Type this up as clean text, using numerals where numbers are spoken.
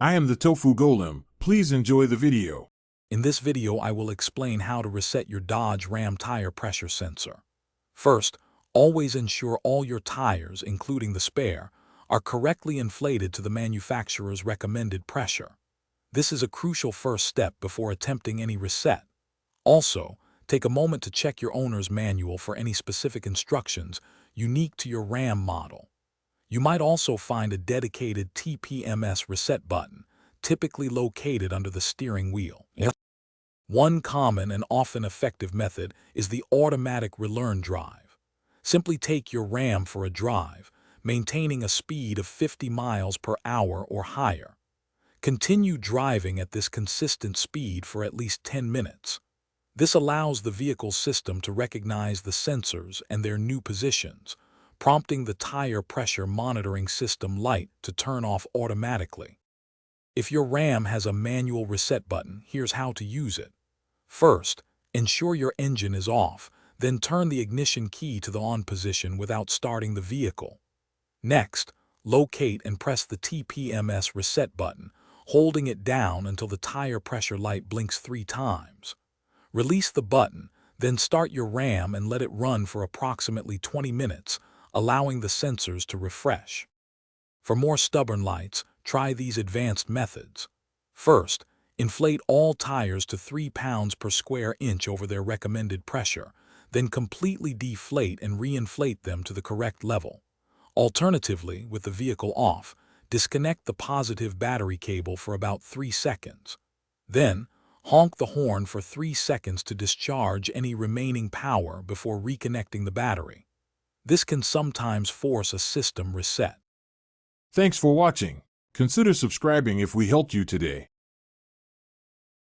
I am the Tofu Golem. Please enjoy the video. In this video, I will explain how to reset your Dodge Ram tire pressure sensor. First, always ensure all your tires, including the spare, are correctly inflated to the manufacturer's recommended pressure. This is a crucial first step before attempting any reset. Also, take a moment to check your owner's manual for any specific instructions unique to your Ram model. You might also find a dedicated TPMS reset button, typically located under the steering wheel. One common and often effective method is the automatic relearn drive. Simply take your Ram for a drive, maintaining a speed of 50 miles per hour or higher. Continue driving at this consistent speed for at least 10 minutes. This allows the vehicle's system to recognize the sensors and their new positions, prompting the tire pressure monitoring system light to turn off automatically. If your Ram has a manual reset button, here's how to use it. First, ensure your engine is off, then turn the ignition key to the on position without starting the vehicle. Next, locate and press the TPMS reset button, holding it down until the tire pressure light blinks 3 times. Release the button, then start your Ram and let it run for approximately 20 minutes, allowing the sensors to refresh. For more stubborn lights, try these advanced methods. First, inflate all tires to 3 pounds per square inch over their recommended pressure, then completely deflate and reinflate them to the correct level. Alternatively, with the vehicle off, disconnect the positive battery cable for about 3 seconds. Then, honk the horn for 3 seconds to discharge any remaining power before reconnecting the battery. This can sometimes force a system reset. Thanks for watching. Consider subscribing if we helped you today.